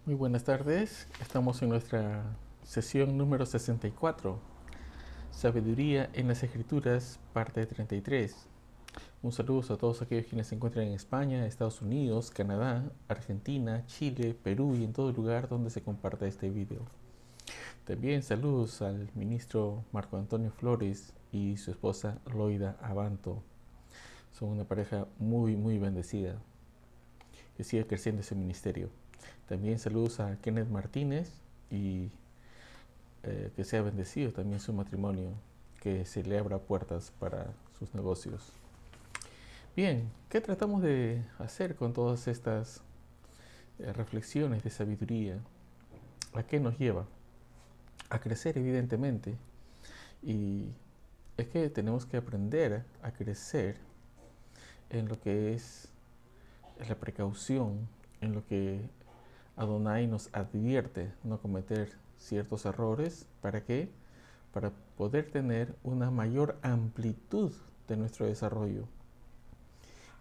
Muy buenas tardes, estamos en nuestra sesión número 64, Sabiduría en las Escrituras, parte 33. Un saludo a todos aquellos quienes se encuentran en España, Estados Unidos, Canadá, Argentina, Chile, Perú y en todo lugar donde se comparta este video. También saludos al ministro Marco Antonio Flores y su esposa Loida Abanto. Son una pareja muy bendecida. Que siga creciendo ese ministerio. También saludos a Kenneth Martínez y que sea bendecido también su matrimonio, que se le abra puertas para sus negocios. Bien, ¿qué tratamos de hacer con todas estas reflexiones de sabiduría? ¿A qué nos lleva? A crecer, evidentemente. Y es que tenemos que aprender a crecer en lo que es la precaución, en lo que Adonai nos advierte no cometer ciertos errores. ¿Para qué? Para poder tener una mayor amplitud de nuestro desarrollo.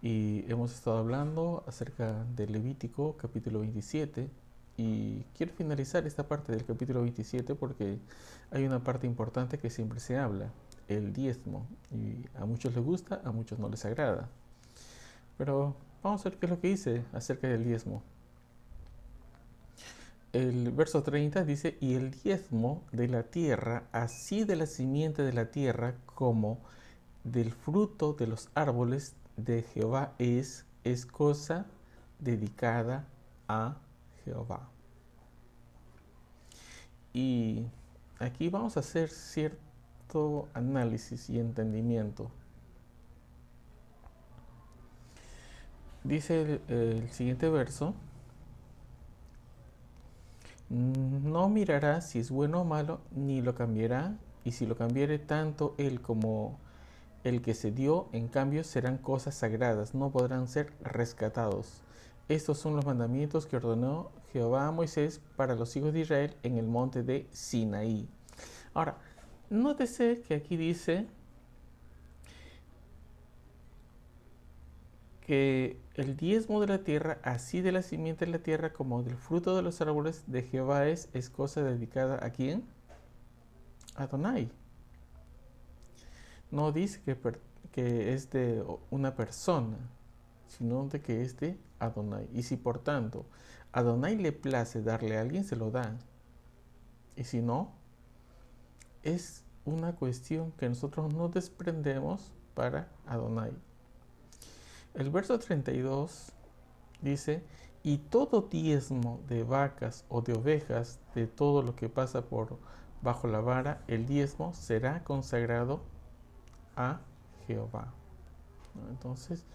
Y hemos estado hablando acerca del Levítico capítulo 27 y quiero finalizar esta parte del capítulo 27 porque hay una parte importante que siempre se habla, el diezmo, y a muchos les gusta, a muchos no les agrada. Pero vamos a ver qué es lo que dice acerca del diezmo. El verso 30 dice, y el diezmo de la tierra, así de la simiente de la tierra como del fruto de los árboles de Jehová es cosa dedicada a Jehová. Y aquí vamos a hacer cierto análisis y entendimiento. Dice el siguiente verso, no mirará si es bueno o malo, ni lo cambiará, y si lo cambiare tanto él como el que se dio, en cambio, serán cosas sagradas, no podrán ser rescatados. Estos son los mandamientos que ordenó Jehová a Moisés para los hijos de Israel en el monte de Sinaí. Ahora, nótese que aquí dice que el diezmo de la tierra, así de la simiente de la tierra como del fruto de los árboles de Jehová es cosa dedicada ¿a quién? A Adonai. No dice que es de una persona, sino de que es de Adonai. Y si por tanto Adonai le place darle a alguien, se lo da. Y si no, es una cuestión que nosotros nos desprendemos para Adonai. El verso 32 dice, y todo diezmo de vacas o de ovejas, de todo lo que pasa por bajo la vara, el diezmo será consagrado a Jehová. Entonces,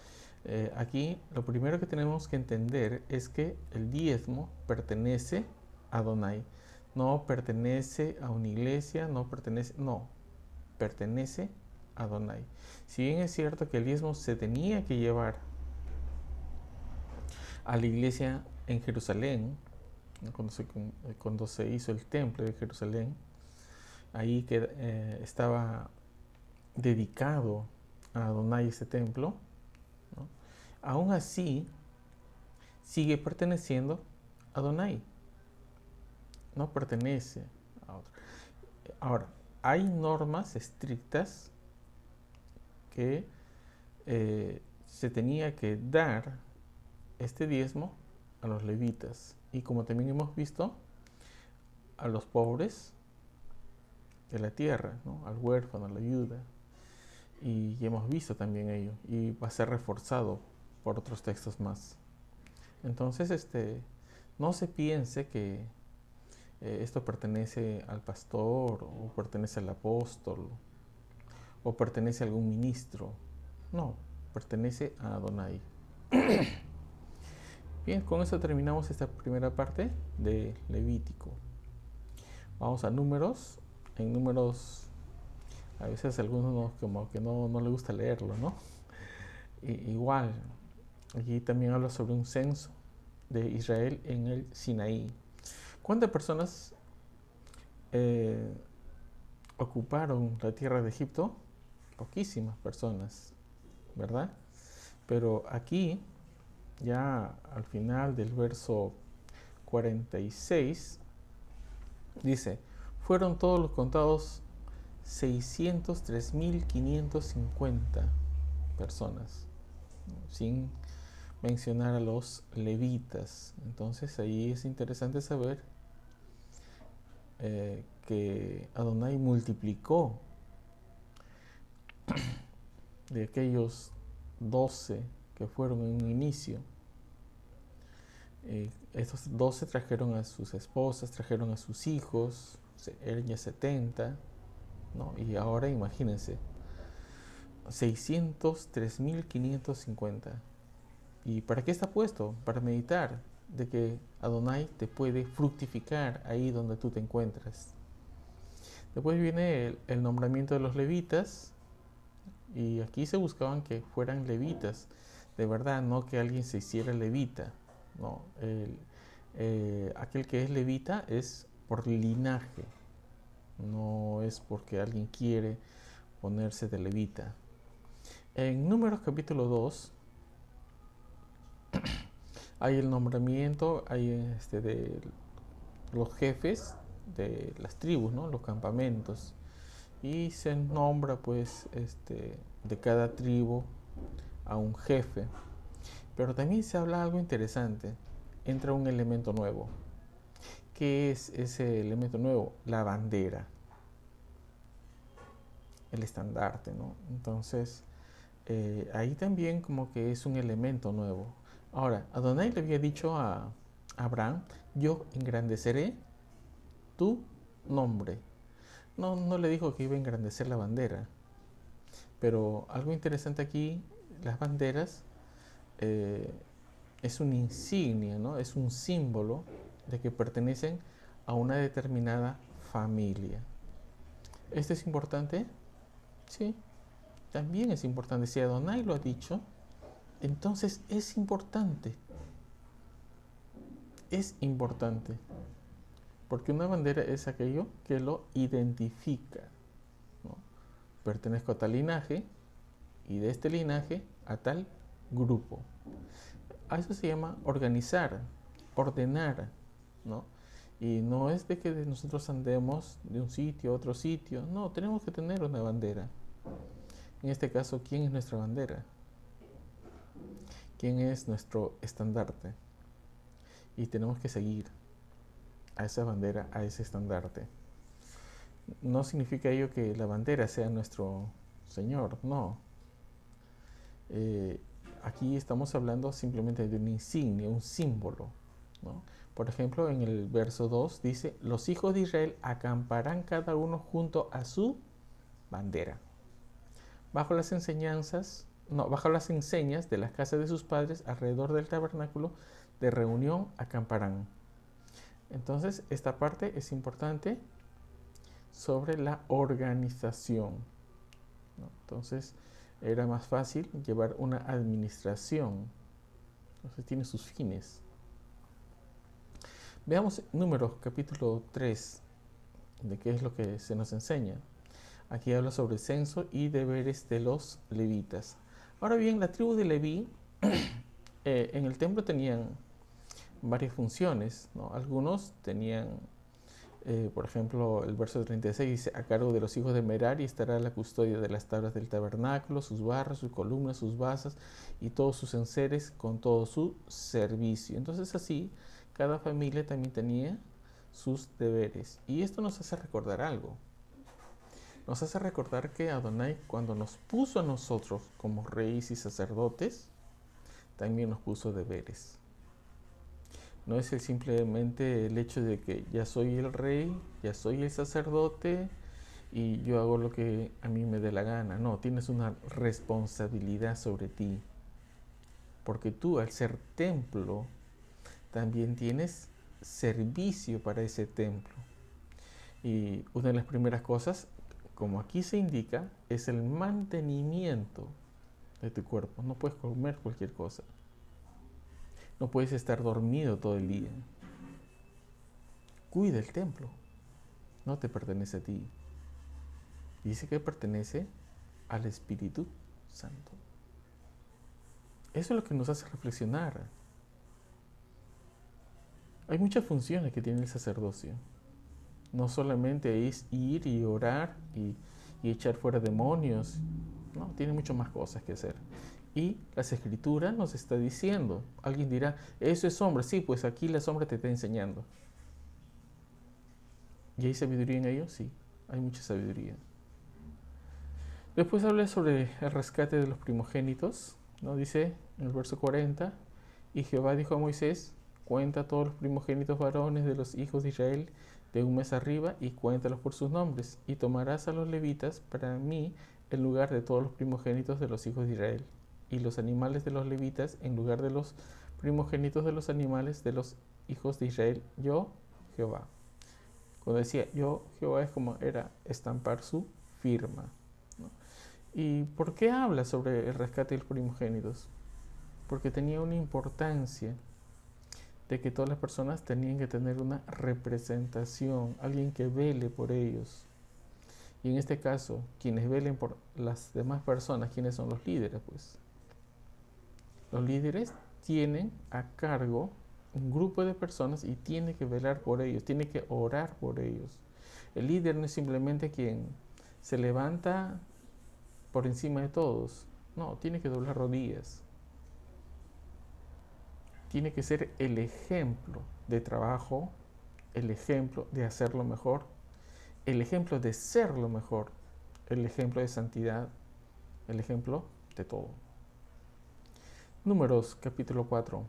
aquí lo primero que tenemos que entender es que el diezmo pertenece a Adonai. No pertenece a una iglesia, no, pertenece a Adonai. Si bien es cierto que el diezmo se tenía que llevar a la iglesia en Jerusalén, cuando se hizo el templo de Jerusalén, ahí que estaba dedicado a Adonai ese templo, ¿no? Aún así sigue perteneciendo a Adonai, no pertenece a otro. Ahora, hay normas estrictas que se tenía que dar este diezmo a los levitas y como también hemos visto a los pobres de la tierra, ¿no? Al huérfano, a la viuda, y hemos visto también ello y va a ser reforzado por otros textos más. Entonces, no se piense que esto pertenece al pastor o pertenece al apóstol o pertenece a algún ministro. No, pertenece a Adonai. Bien, con eso terminamos esta primera parte de Levítico. Vamos a números. En números, a veces a algunos como que no le gusta leerlo, ¿no? Igual, aquí también habla sobre un censo de Israel en el Sinaí. ¿Cuántas personas ocuparon la tierra de Egipto? Poquísimas personas, ¿verdad? Pero aquí, ya al final del verso 46, dice, fueron todos los contados 603.550 personas, sin mencionar a los levitas. Entonces ahí es interesante saber que Adonai multiplicó de aquellos 12 que fueron en un inicio. Estos 12 trajeron a sus esposas, trajeron a sus hijos, eran ya 70, ¿no? Y ahora imagínense, 603.550. ¿Y para qué está puesto? Para meditar de que Adonai te puede fructificar ahí donde tú te encuentras. Después viene el nombramiento de los levitas, y aquí se buscaban que fueran levitas, de verdad, no que alguien se hiciera levita. No, aquel que es levita es por linaje, no es porque alguien quiere ponerse de levita. En Números capítulo 2 hay el nombramiento de los jefes de las tribus, ¿no? Los campamentos, y se nombra pues de cada tribu a un jefe. Pero también se habla algo interesante, entra un elemento nuevo. ¿Qué es ese elemento nuevo? La bandera, el estandarte, ¿no? Entonces ahí también como que es un elemento nuevo. Ahora, Adonai le había dicho a Abraham, yo engrandeceré tu nombre. No le dijo que iba a engrandecer la bandera, pero algo interesante aquí, las banderas es una insignia, ¿no? Es un símbolo de que pertenecen a una determinada familia. ¿Esto es importante? Sí, también es importante. Si Adonai lo ha dicho, entonces es importante. Es importante. Porque una bandera es aquello que lo identifica, ¿no? Pertenezco a tal linaje y de este linaje a tal grupo. A eso se llama organizar, ordenar, ¿no? Y no es de que nosotros andemos de un sitio a otro sitio. No, tenemos que tener una bandera. En este caso, ¿quién es nuestra bandera? ¿Quién es nuestro estandarte? Y tenemos que seguir a esa bandera, a ese estandarte. No significa ello que la bandera sea nuestro Señor, no. Aquí estamos hablando simplemente de una insignia, un símbolo, ¿no? Por ejemplo, en el verso 2 dice, los hijos de Israel acamparán cada uno junto a su bandera. Bajo las enseñas de las casas de sus padres alrededor del tabernáculo de reunión acamparán. Entonces, esta parte es importante sobre la organización, ¿no? Entonces, era más fácil llevar una administración. Entonces, tiene sus fines. Veamos Números capítulo 3, de qué es lo que se nos enseña. Aquí habla sobre el censo y deberes de los levitas. Ahora bien, la tribu de Leví en el templo tenían varias funciones, ¿no? Algunos tenían, por ejemplo, el verso 36 dice, a cargo de los hijos de Merari estará la custodia de las tablas del tabernáculo, sus barras, sus columnas, sus basas y todos sus enseres con todo su servicio. Entonces así, cada familia también tenía sus deberes. Y esto nos hace recordar algo. Nos hace recordar que Adonai, cuando nos puso a nosotros como reyes y sacerdotes, también nos puso deberes. No es simplemente el hecho de que ya soy el rey, ya soy el sacerdote y yo hago lo que a mí me dé la gana. No, tienes una responsabilidad sobre ti. Porque tú, al ser templo, también tienes servicio para ese templo. Y una de las primeras cosas, como aquí se indica, es el mantenimiento de tu cuerpo. No puedes comer cualquier cosa. No puedes estar dormido todo el día. Cuida el templo. No te pertenece a ti. Dice que pertenece al Espíritu Santo. Eso es lo que nos hace reflexionar. Hay muchas funciones que tiene el sacerdocio. No solamente es ir y orar y echar fuera demonios, no, tiene mucho más cosas que hacer. Y las escrituras nos está diciendo, alguien dirá, eso es sombra, sí, pues aquí la sombra te está enseñando. ¿Y hay sabiduría en ello? Sí, hay mucha sabiduría. Después habla sobre el rescate de los primogénitos, ¿no? Dice en el verso 40, y Jehová dijo a Moisés, cuenta todos los primogénitos varones de los hijos de Israel de un mes arriba y cuéntalos por sus nombres, y tomarás a los levitas para mí en lugar de todos los primogénitos de los hijos de Israel, y los animales de los levitas en lugar de los primogénitos de los animales de los hijos de Israel, yo, Jehová. Cuando decía yo, Jehová, es como era estampar su firma, ¿no? ¿Y por qué habla sobre el rescate de los primogénitos? Porque tenía una importancia de que todas las personas tenían que tener una representación, alguien que vele por ellos. Y en este caso, quienes velen por las demás personas, ¿quiénes son los líderes? Pues los líderes tienen a cargo un grupo de personas y tiene que velar por ellos, tiene que orar por ellos. El líder no es simplemente quien se levanta por encima de todos, no, tiene que doblar rodillas, tiene que ser el ejemplo de trabajo, el ejemplo de hacerlo mejor, el ejemplo de ser lo mejor, el ejemplo de santidad, el ejemplo de todo. Números capítulo 4.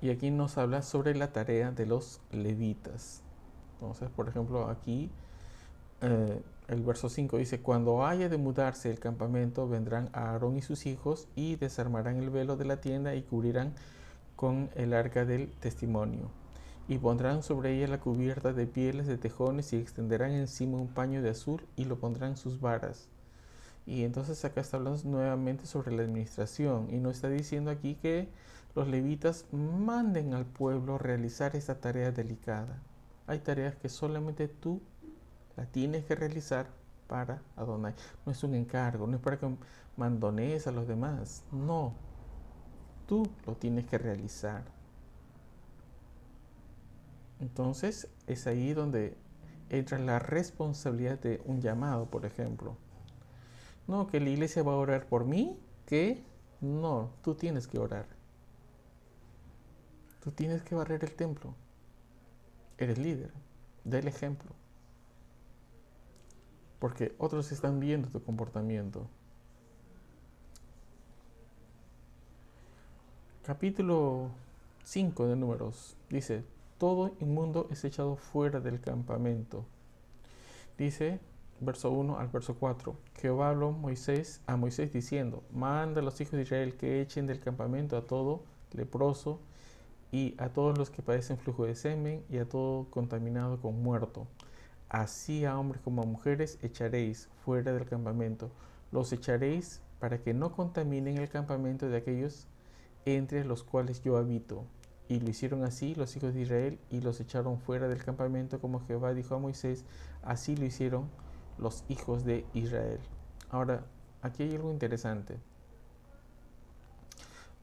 Y aquí nos habla sobre la tarea de los levitas. Entonces, por ejemplo, aquí el verso 5 dice, cuando haya de mudarse el campamento, vendrán a Aarón y sus hijos y desarmarán el velo de la tienda y cubrirán con el arca del testimonio. Y pondrán sobre ella la cubierta de pieles de tejones y extenderán encima un paño de azul y lo pondrán en sus varas. Y entonces acá está hablando nuevamente sobre la administración y nos está diciendo aquí que los levitas manden al pueblo a realizar esta tarea delicada. Hay tareas que solamente tú la tienes que realizar para Adonai. No es un encargo, no es para que mandonees a los demás. No, tú lo tienes que realizar. Entonces es ahí donde entra la responsabilidad de un llamado, por ejemplo. No, que la iglesia va a orar por mí, que no, tú tienes que orar. Tú tienes que barrer el templo. Eres líder, da el ejemplo. Porque otros están viendo tu comportamiento. Capítulo 5 de Números dice, todo inmundo es echado fuera del campamento. Dice, verso 1 al verso 4, Jehová habló a Moisés diciendo, manda a los hijos de Israel que echen del campamento a todo leproso y a todos los que padecen flujo de semen y a todo contaminado con muerto. Así a hombres como a mujeres echaréis fuera del campamento. Los echaréis para que no contaminen el campamento de aquellos entre los cuales yo habito. Y lo hicieron así los hijos de Israel y los echaron fuera del campamento como Jehová dijo a Moisés. Así lo hicieron los hijos de Israel. Ahora, aquí hay algo interesante.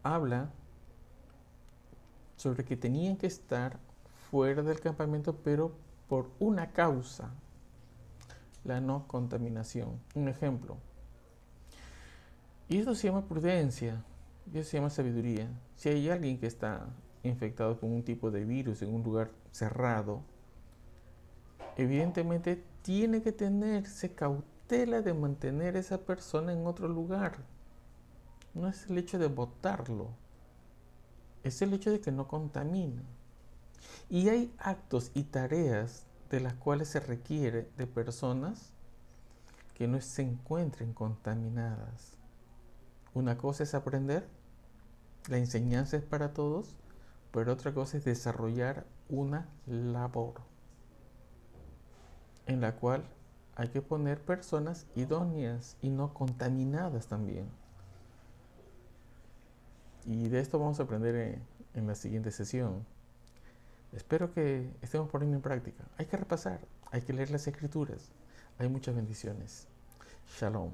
Habla sobre que tenían que estar fuera del campamento, pero por una causa, la no contaminación. Un ejemplo. Y esto se llama prudencia, y eso se llama sabiduría. Si hay alguien que está infectado con un tipo de virus en un lugar cerrado, evidentemente tiene que tenerse cautela de mantener a esa persona en otro lugar. No es el hecho de botarlo, es el hecho de que no contamine. Y hay actos y tareas de las cuales se requiere de personas que no se encuentren contaminadas. Una cosa es aprender, la enseñanza es para todos, pero otra cosa es desarrollar una labor en la cual hay que poner personas idóneas y no contaminadas también. Y de esto vamos a aprender en la siguiente sesión. Espero que estemos poniendo en práctica. Hay que repasar, hay que leer las escrituras. Hay muchas bendiciones. Shalom.